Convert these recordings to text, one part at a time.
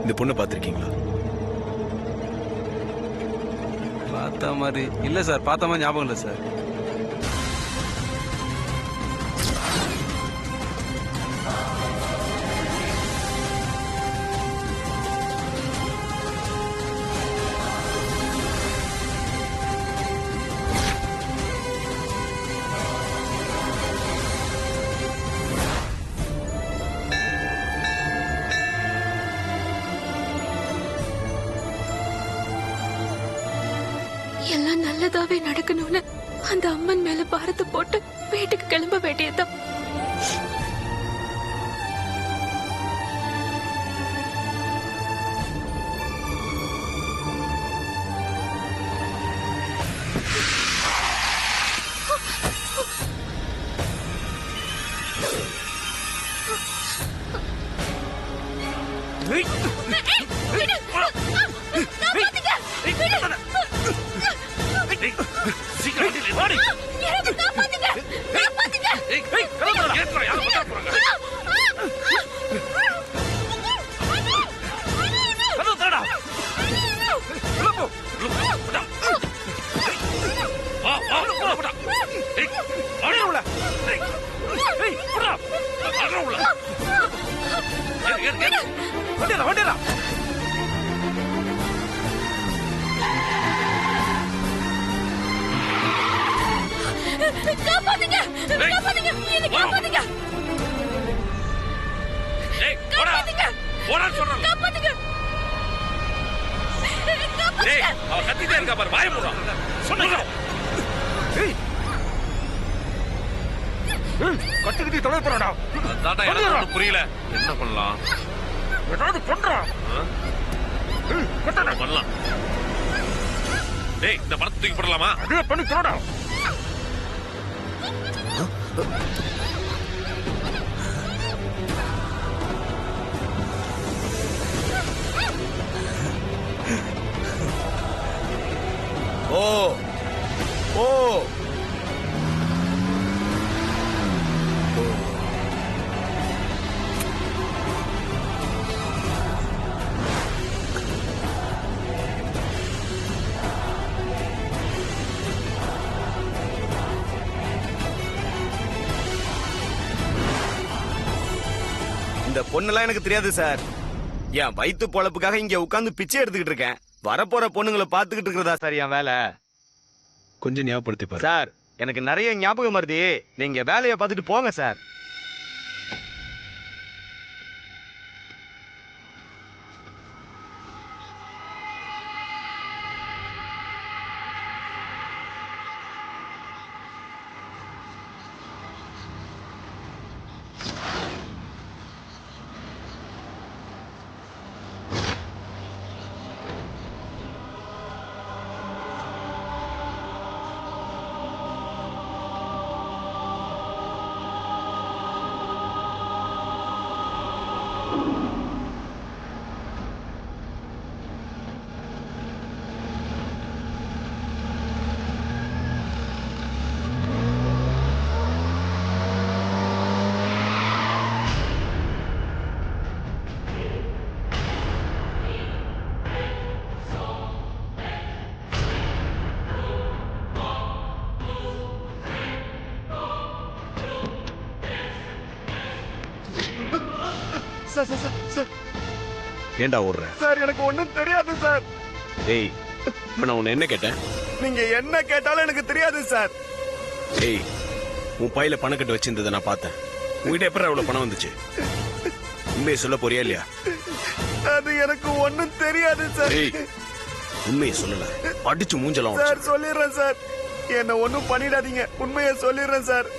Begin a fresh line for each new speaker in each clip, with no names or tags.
இந்த பொண்ணை பார்த்திருக்கீங்களா?
பார்த்த மாதிரி இல்ல சார், பார்த்த மாதிரி ஞாபகம் இல்லை சார்.
எல்லாம் நல்லதாவே நடக்கணும்னு அந்த அம்மன் மேல பாரத்தை போட்டு வீட்டுக்கு கிளம்ப வேண்டியதுதான்.
புரியல, என்ன பண்ணலாம்?
ஏதாவது பண்றோம்.
பண்ணலாம். டேய், இந்த பணத்தை தூக்கி போடலாமா?
அதே பண்ணி தரடா.
ஓ ஓ இந்த பொண்ணெல்லாம் எனக்கு தெரியாது சார். என் வயிற்று பொழப்புக்காக இங்க உட்கார்ந்து பிச்சை எடுத்துக்கிட்டு இருக்கேன். வரப்போற பொண்ணுங்களை பாத்துக்கிட்டு இருக்கிறதா சார் என் வேலை?
கொஞ்சம் ஞாபகப்படுத்தி பாரு
சார். எனக்கு நிறைய ஞாபகம் வருது. நீங்க வேலையை பார்த்துட்டு போங்க சார்.
ஏண்டா ஓடுற?
சார் எனக்கு ஒண்ணும் தெரியாது சார்.
ஏய், இப்ப நான் உன்னை என்ன கேட்டேன்?
நீங்க என்ன கேட்டாலும் எனக்கு தெரியாது சார்.
ஏய், உன் பையில பணம் கட்டு வச்சிருந்ததை நான் பார்த்தேன். உங்ககிட்ட எப்படி அவ்வளவு பணம் வந்துச்சு? உண்மையை சொல்ல போறியா இல்லையா?
அது எனக்கு ஒண்ணும் தெரியாது சார்.
ஏய், உண்மையை சொல்லல, அடிச்சு மூஞ்சலாம்
சார். சொல்லிடுறேன் சார். என்ன ஒண்ணும் பண்ணிடாதீங்க. உண்மையை சொல்லிடுறேன் சார்.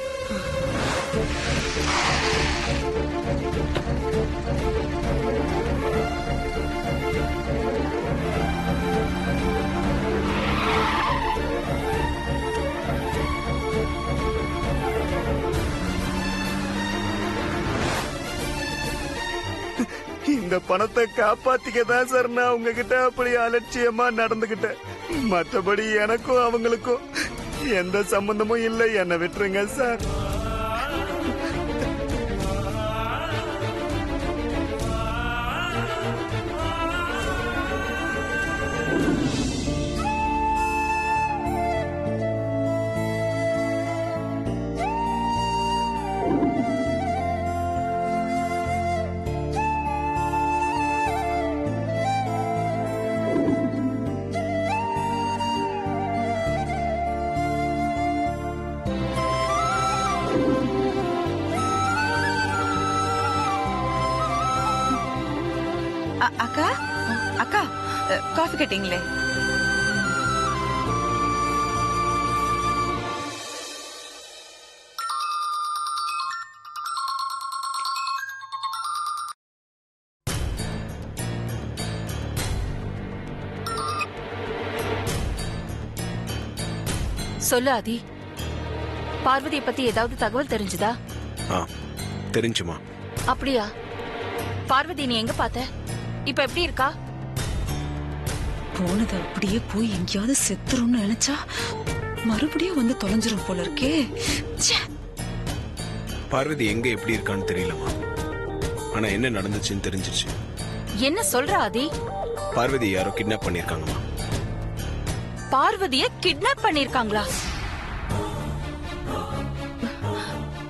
இந்த பணத்தை காப்பாத்திக்கதான் சார் நான் உங்ககிட்ட அப்படி அலட்சியமா நடந்துகிட்டேன். மற்றபடி எனக்கும் அவங்களுக்கும் எந்த சம்பந்தமும் இல்லை. என்ன விட்டுருங்க சார்.
அக்கா அக்கா காஃபி கேட்டீங்களே.
சொல்லு ஆதி, பார்வதியை பத்தி ஏதாவது தகவல் தெரிஞ்சுதா?
தெரிஞ்சுமா.
அப்படியா? பார்வதி நீ எங்க பார்த்த? இப்ப எப்படி இருக்கா?
போனது அப்படியே போய் எங்கேயாவது செத்துரும்னு நினைச்சா மறுபடியும் வந்து தொலைஞ்சிரும் போல இருக்கே.
பார்வதி எங்க எப்படி இருக்கான்னு தெரியலமா. ஆனா என்ன நடந்துச்சுன்னு தெரிஞ்சிருச்சு.
என்ன சொல்ற ஆதி?
பார்வதி யாரோ கிட்னாப் பண்ணிருக்காங்கம்மா.
பார்வதிய கிட்னாப் பண்ணிருக்காங்களா?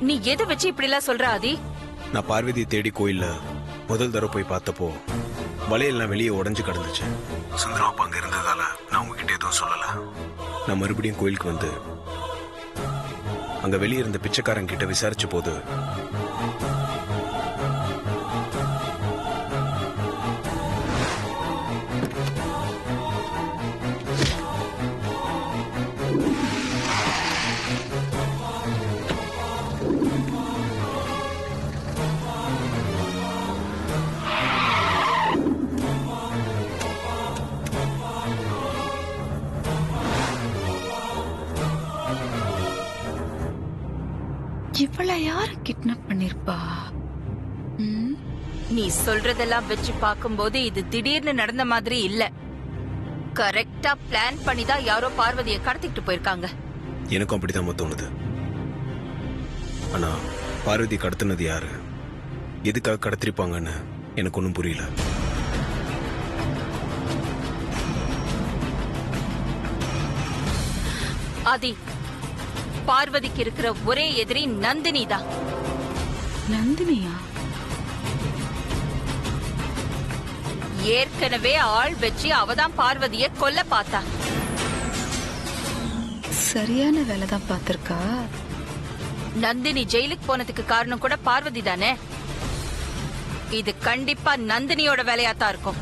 நீ எதை வச்சு இப்படி எல்லாம் சொல்ற ஆதி?
நான் பார்வதியை தேடி கோயில்ல முதல் தடவை போய் பார்த்தப்போ வலையெல்லாம் வெளியே உடைஞ்சு கிடந்துச்சு. சுந்தரம் அங்க இருந்ததால நான் உங்ககிட்ட எதுவும் சொல்லல. நான் மறுபடியும் கோயிலுக்கு வந்து அங்க வெளியே இருந்த பிச்சைக்காரங்க கிட்ட விசாரிச்ச போது
இவள யாரு கிட்னாப் பண்ணிருப்பா?
நீ சொல்றதெல்லாம் வச்சு பாக்கும்போது இது திடீர்னு நடந்த மாதிரி இல்ல. கரெக்டா பிளான் பண்ணி தான் யாரோ பார்வதியை கடத்திட்டு போயிருக்காங்க.
எனக்கும் அப்படிதான் தோணுது. ஆனா பார்வதி கடத்தினது யாரு, எதுக்காக கடத்திருப்பாங்கன்னு எனக்கு ஒன்னும் புரியல.
ஆதி, பார்வதிக்கு இருக்கிற ஒரே எதிரி நந்தினி தான்.
நந்தினியா?
ஏற்கனவே ஆள் வச்சு அவதான் பார்வதிய கொல்ல பார்த்தா.
சரியான வேலைதான் பார்த்திருக்கா.
நந்தினி ஜெயிலுக்கு போனதுக்கு காரணம் கூட பார்வதி தானே. இது கண்டிப்பா நந்தினியோட வேலையாத்தான் இருக்கும்.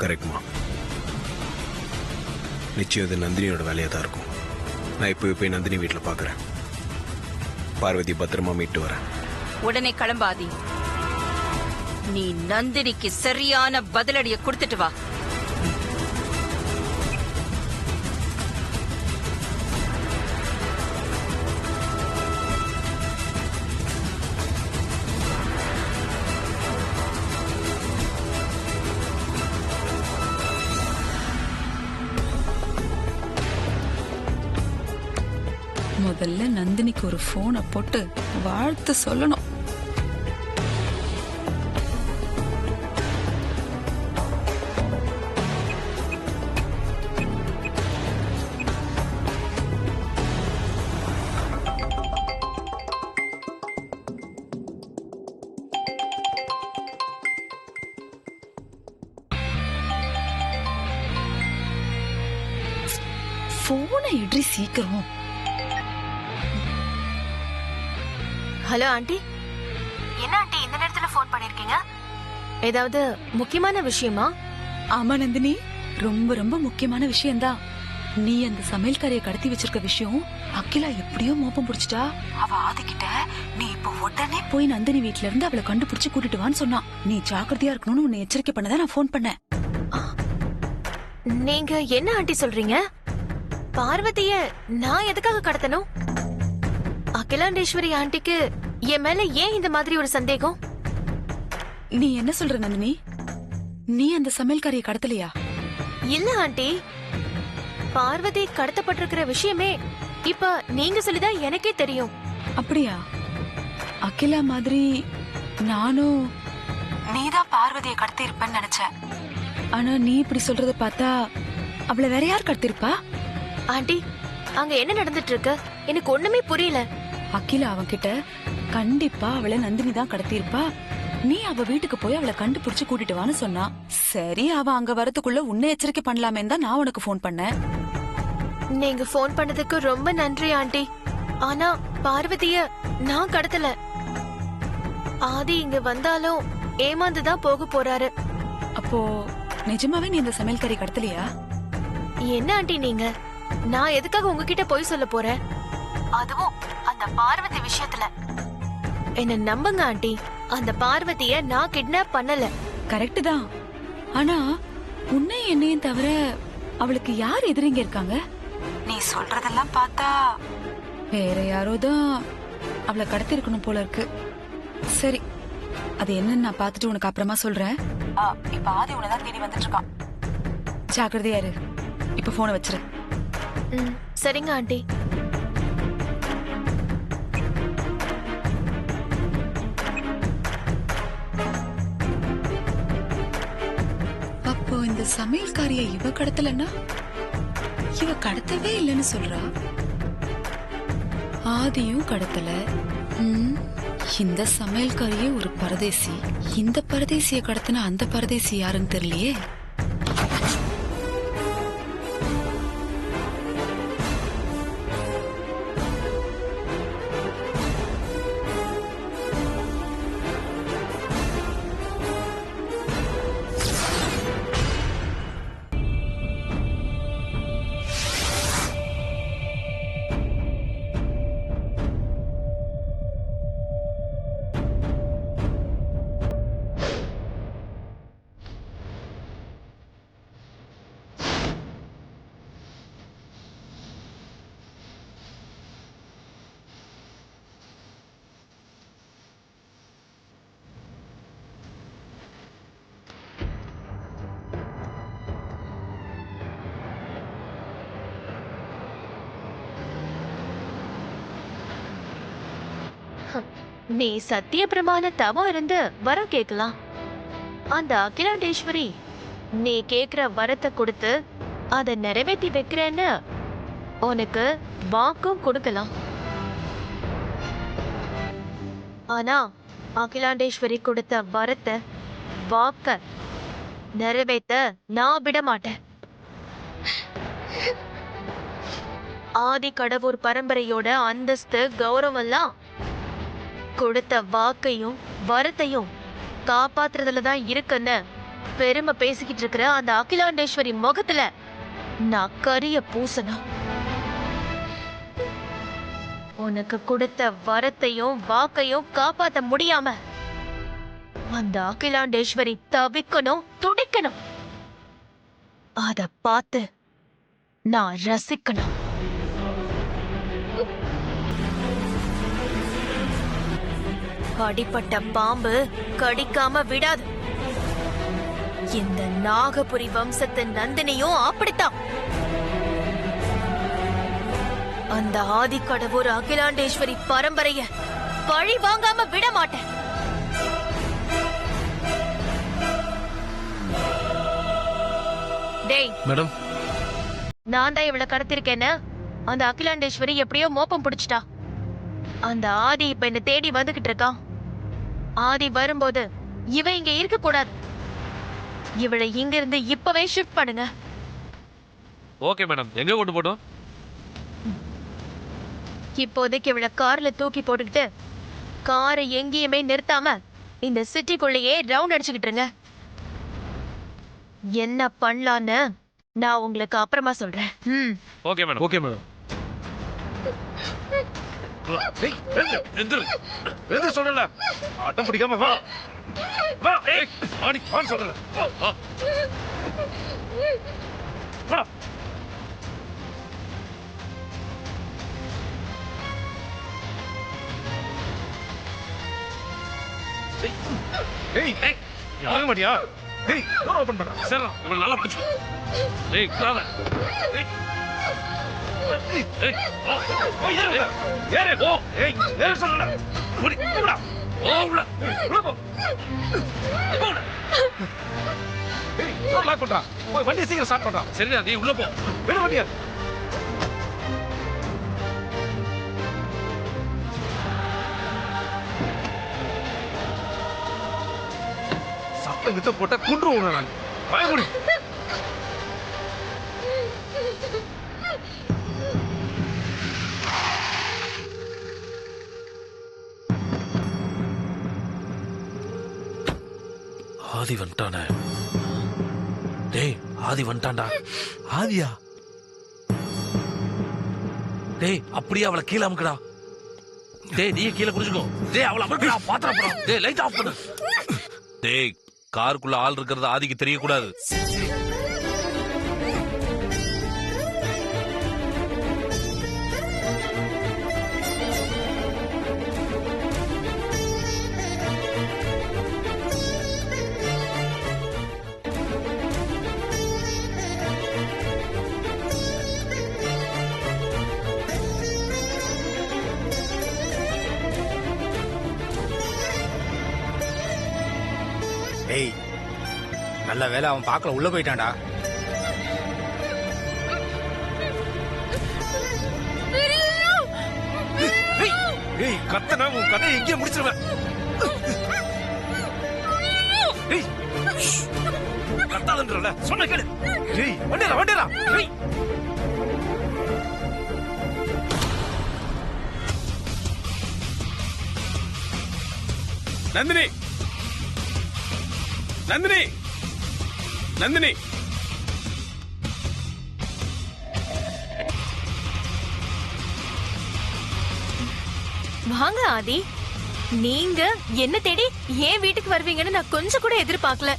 கரெக்ட்மா, நிச்சயம் இது நந்தினியோட வேலையா தான் இருக்கும். நான் இப்போ போய் நந்தினி வீட்டுல பாக்குறேன். பார்வதி பத்திரமா மீட்டு வரேன்.
உடனே கிளம்பாதி. நீ நந்தினிக்கு சரியான பதிலடிய கொடுத்துட்டு வா.
முதல்ல நந்தினிக்கு ஒரு போனை போட்டு வாழ்த்து சொல்லணும். போனை இட்ரி சீக்கிரம்.
Hello aunty. என்ன ஆண்டி இந்த நேரத்துல போன் பண்ணிருக்கீங்க? ஏதாவது முக்கியமான விஷயமா?
ஆமா நந்தினி, ரொம்ப ரொம்ப முக்கியமான விஷயம்தான். நீ அந்த சமையல்காரிய கடத்தி வச்சிருக்க விஷயம் அகிலா எப்படியோ மோப்பம் பிடிச்சிட்டா. அவ ஆதிக்கிட்ட நீ இப்ப உடனே போய் நந்தினி வீட்ல இருந்து அவளை கண்டுபிடிச்சு கூட்டிட்டு வான்னு சொன்னா. நீ ஜாக்கிரதையா இருக்கணும்னு உன்னை எச்சரிக்கை பண்ணதான் நான் போன் பண்ணேன்.
நீங்க என்ன ஆண்டி சொல்றீங்க? பார்வதிய நான் எதுக்காக கடத்தணும்? அகிலாண்டேஸ்வரி ஆண்டிக்கு என் மேல ஏன் இந்த மாதிரி ஒரு சந்தேகம்?
நீ என்ன சொல்ற நந்தினி? நீ அந்த சமையல்காரிய கடத்தலையா?
இல்ல ஆண்டி, பார்வதி கடத்தப்பட்டிருக்கிற விஷயமே இப்ப நீங்க சொல்லிதான் எனக்கே தெரியும்.
அப்படியா? அகிலா மாதிரி நானும் நீதான் பார்வதியை கடத்தி இருப்பேன்னு நினைச்சேன். ஆனா நீ இப்படி சொல்றத பார்த்தா அவளை வேற யார் கடத்திருப்பா?
ஆண்டி, அங்க என்ன நடந்துட்டு இருக்கு எனக்கு ஒண்ணுமே புரியல.
அகிலா அவன்கிட்ட கண்டிப்பா அவளை நந்தினி தான் கடத்திருப்பா, நீ அவ வீட்டுக்கு போய் அவளை கண்டுபிடிச்சு கூட்டிட்டு வான்னு சொன்னா. சரி, அவ அங்க வரதுக்குள்ள உன்னை எச்சரிக்கை பண்ணலாமே தான் நான் உனக்கு போன் பண்ணேன்.
நீங்க போன் பண்ணதுக்கு ரொம்ப நன்றி ஆண்டி. ஆனா பார்வதிய நான் கடத்தல. ஆதி இங்க வந்தாலும் ஏமாந்துதான் போக போறாரு.
அப்போ நிஜமாவே நீ இந்த சமையல்காரி கடத்தலையா?
என்ன ஆண்டி நீங்க? நான் எதுக்காக உங்ககிட்ட போய் சொல்ல போறேன்? அதுவும் அந்த பார்வதி விஷயத்துல. என்ன நம்புங்க ஆண்டி, அந்த பார்வதிய நான் கிட்னாப் பண்ணல.
கரெக்ட் தான். ஆனா உன்னை என்னையும் தவிர அவளுக்கு யார் எதிரிங்க இருக்காங்க? நீ சொல்றதெல்லாம் பார்த்தா வேற யாரோ தான் அவளை கடத்தி இருக்கணும் போல இருக்கு. சரி, அது என்னன்னு நான் பார்த்துட்டு உனக்கு அப்புறமா சொல்றேன். இப்ப ஆதி உனதான் தேடி வந்துட்டு இருக்கான். ஜாக்கிரதையா இரு. இப்ப போனை வச்சிரு.
சரிங்க ஆண்டி.
அப்போ இந்த சமையல்காரிய இவ கடத்தலன்னா இவ கடத்தவே இல்லைன்னு சொல்றா. ஆதியும் கடத்தல. இந்த சமையல்காரியே ஒரு பரதேசி. இந்த பரதேசிய கடத்தின அந்த பரதேசி யாருன்னு தெரியலையே.
நீ சத்திய பிரமாண தவம் இருந்து வரம் கேட்கலாம். அந்த அகிலாண்டேஸ்வரி நீ கேக்குற வரத்தை கொடுத்து அதை நிறைவேற்றி வைக்கிறேன்னு உனக்கு வாக்கும் கொடுக்கலாம். ஆனா அகிலாண்டேஸ்வரி கொடுத்த வரத்தை வாக்க நிறைவேற்ற நான் விட மாட்டேன். ஆதி கடவுர் பரம்பரையோட அந்தஸ்து கௌரவம் எல்லாம் கொடுத்த வாக்கையும் வரத்தையும் காப்பாத்துறதுல தான் இருக்குன்னு பெருமை பேசிக்கிட்டு இருக்கிற அந்த அகிலாண்டேஸ்வரி முகத்துல நான் கரிய பூசணும். உனக்கு கொடுத்த வரத்தையும் வாக்கையும் காப்பாத்த முடியாம அந்த அகிலாண்டேஸ்வரி தவிக்கணும், துடிக்கணும். அத பார்த்து நான் ரசிக்கணும். அடிப்பட்ட பாம்பு கடிக்காம விடாது. இந்த நாகபுரி வம்சத்து நந்தினியும் அப்படித்தான். அந்த ஆதிக்கடவுர் அகிலாண்டேஸ்வரி பரம்பரைய பழி வாங்காம விட மாட்டேன். டேய்
மேடம்,
நான் தான் இவளை கடத்திருக்கேன்னு அந்த அகிலாண்டேஸ்வரி எப்படியோ மோப்பம் பிடிச்சிட்டா. அந்த ஆதி இப்ப என்ன தேடி வந்துகிட்டு இருக்கான். ஆதி வரும்போது இவ இங்க இருக்க கூடாது. இவளை இங்க இருந்து இப்பவே ஷிஃப்ட் பண்ணுங்க.
ஓகே மேடம், எங்க கொண்டு போட்டோம்?
இப்போதைக்கு இவளை கார்ல தூக்கி போட்டுக்கிட்டு காரை எங்கேயுமே நிறுத்தாம இந்த சிட்டிக்குள்ளேயே ரவுண்ட் அடிச்சுக்கிட்டு இருங்க. என்ன பண்ணலான்னு நான் உங்களுக்கு அப்புறமா சொல்றேன்.
Okay madam. Okay madam. சொல்லல அட்டம் பிடிக்காம வா வா. ஏய் ஆடி வான்னு சொல்லல. வா. ஏய் ஏய் வாங்க மாட்டியா? ஏய் டோர் ஓபன் பண்ணு. சரி இவன் நல்லா பிடிச்சு. ஏய் கால. ஏய் ஏய் ஓ ஏறு ஏறு ஓ ஏய் ஏறு சொல்லல. ஓடி ஓடா ஓடா ஓடா. ஏய் டோர் லாக் பண்றா. போய் வண்டி சீக்கிரம் ஸ்டார்ட் பண்றா. சரிடா நீ உள்ள போ. விடு வண்டியா. சத்தம் கிட்ட போட்டா குன்றுவோம் நான். பயமுடி. ஆதி வந்துட்டானே. டேய் ஆதி வந்துட்டான்டா. ஆதியா? டேய் அப்படியே அவளை கீழே அமுக்குடா. டேய் நீ கீழே குடிச்சுக்கோ. டேய் அவளை அமுக்குடா. பாத்திரம் போடா. டேய் லைட் ஆஃப் பண்ணு. டேய் காருக்குள்ள ஆள் இருக்கிறது ஆதிக்கு தெரியக்கூடாது.
ஏய் நல்ல வேலை அவன் பார்க்கல, உள்ள போயிட்டான்டா.
ஏய் கத்தனா உன் கதையை எங்கேயே முடிச்சிருவேன். ஏய் கத்தாதன்றல சொன்ன கேளு. ஏய் வண்டிரா வண்டிரா. ஏய்
நந்தினி, நந்தினி, நந்தினி.
வாங்க ஆதி. நீங்க என்ன தேடி ஏன் வீட்டுக்கு வருவீங்கன்னு நான் கொஞ்சம் கூட எதிர்பார்க்கல.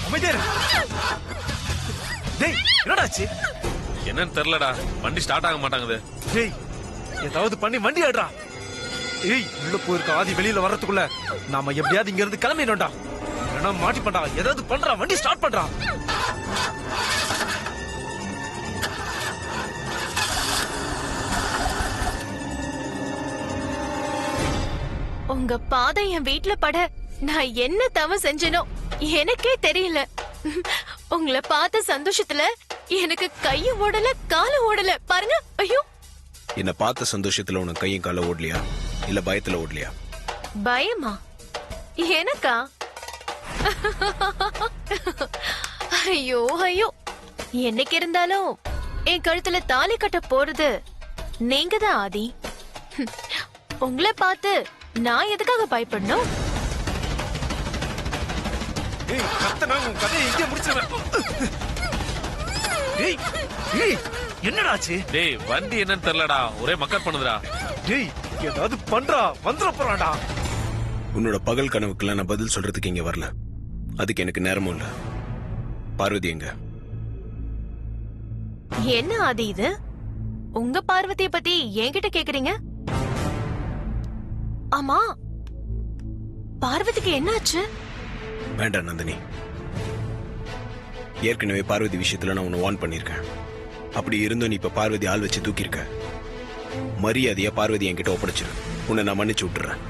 அமைதியாரு. டேய் என்னடாச்சு? என்னன்னு தெரியலடா. வண்டி ஸ்டார்ட் ஆக மாட்டாங்குது. டேய் ஏதாவது பண்ணி வண்டி ஆடுறா. ஏய் உள்ள போயிருக்க ஆதி வெளியில வர்றதுக்குள்ள நாம எப்படியாவது இங்க இருந்து கிளம்பிடணும்டா. இல்லைன்னா மாட்டி பண்றா. ஏதாவது பண்றா. வண்டி ஸ்டார்ட் பண்றா.
உங்க பாதை என் வீட்டுல பட நான் என்ன தவம் செஞ்சனோ எனக்கே தெரியல. உங்களை பார்த்த சந்தோஷத்துல எனக்கு கையும் ஓடல காலும் ஓடல. பாருங்க. ஐயோ
என்ன பார்த்த சந்தோஷத்துல உனக்கு கையும் கால ஓடலையா இல்ல பயத்துல ஓடலையா?
பயமா? எனக்கா? ஐயோ ஐயோ. என்னைக்கு இருந்தாலும் என் கழுத்துல தாலி கட்ட போறது நீங்க தான் ஆதி. உங்களை பார்த்து நான் எதுக்காக பயப்படணும்?
ஏய் கத்தனா உன் கதையை எங்கேயே முடிச்சிருவேன். ஏய் ஏய் என்னடாச்சு? டேய் வண்டி என்னன்னு தெரியலடா. ஒரே மக்கர் பண்ணுதுடா. டேய் ஏதாவது பண்றா. வந்துற போறான்டா.
உன்னோட பகல் கனவுக்கெல்லாம் நான் பதில் சொல்றதுக்கு இங்க வரல. அதுக்கு எனக்கு நேரமும் இல்ல. பார்வதி எங்க?
என்ன ஆதி இது? உங்க பார்வதியை பத்தி என்கிட்ட கேக்குறீங்க? ஆமா பார்வதிக்கு என்னாச்சு?
வேண்டாம் நந்தினி. ஏற்கனவே பார்வதி விஷயத்துல நான் உன்னை வார்ன் பண்ணிருக்கேன். அப்படி இருந்தும் நீ இப்ப பார்வதி ஆள் வச்சு தூக்கியிருக்க. மரியாதையா பார்வதி என்கிட்ட ஒப்படைச்சிரு. உன்னை நான் மன்னிச்சு விட்டுறேன்.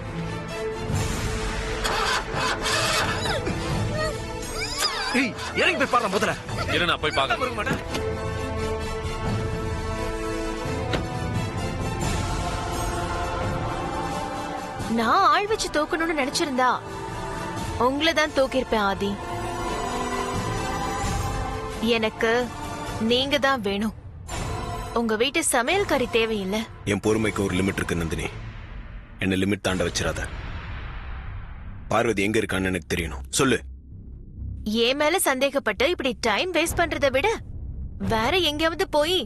ஏய் இறங்கி போய் பாரு முதல்ல. இரு நான் போய் பார்க்க மாட்டேன்.
நான் ஆள் வச்சு தூக்கணும்னு நினைச்சிருந்தா உங்களை தான் தூக்கியிருப்பேன் ஆதி. எனக்கு நீங்க தான் வேணும். உங்க வீட்டு சமையல்காரி தேவையில்லை.
என் பொறுமைக்கு ஒரு லிமிட் இருக்கு நந்தினி. என்ன லிமிட் தாண்ட வச்சிடாத. பார்வதி எங்க இருக்கான்னு எனக்கு தெரியணும். சொல்லு.
என் மேல சந்தேகப்பட்டு இப்படி டைம் வேஸ்ட் பண்றதை விட வேற எங்கேயாவது போய்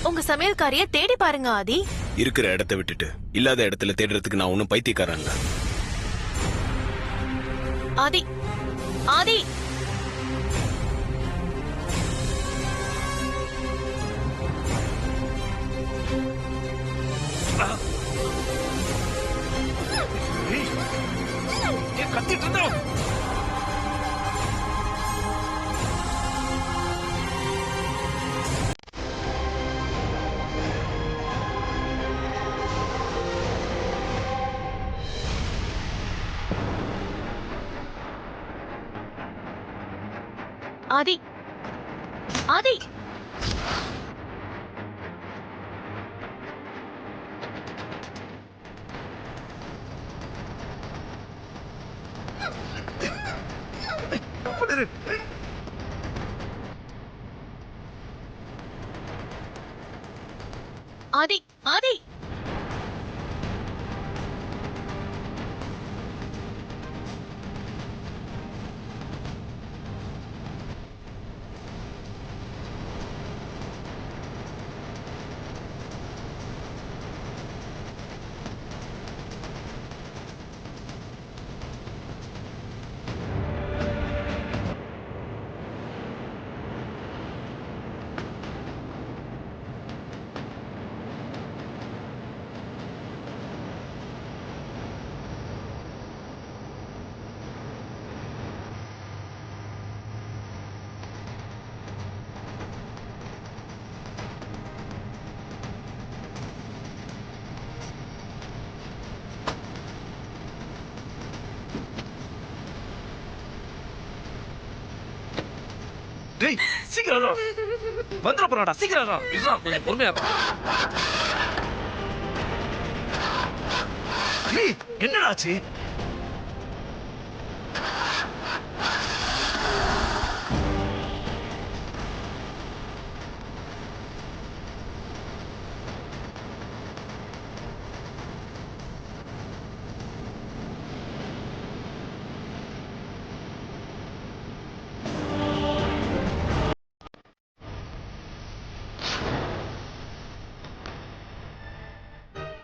உங்க சமையல்காரிய தேடி பாருங்க ஆதி.
இருக்கிற இடத்தை விட்டுட்டு இல்லாத இடத்துல தேடுறதுக்கு நான் ஒன்னும் பைத்தியக்காரன் இல்ல.
ஆதி ஆதி
ஏய் கத்திட்டு இருந்தோ.
ஆதி ஆதி ஆதி ஆதி
டேய் சீக்கிரம் வந்துட போறாடா சீக்கிரம் கொஞ்சம் பொறுமையா என்னடாச்சு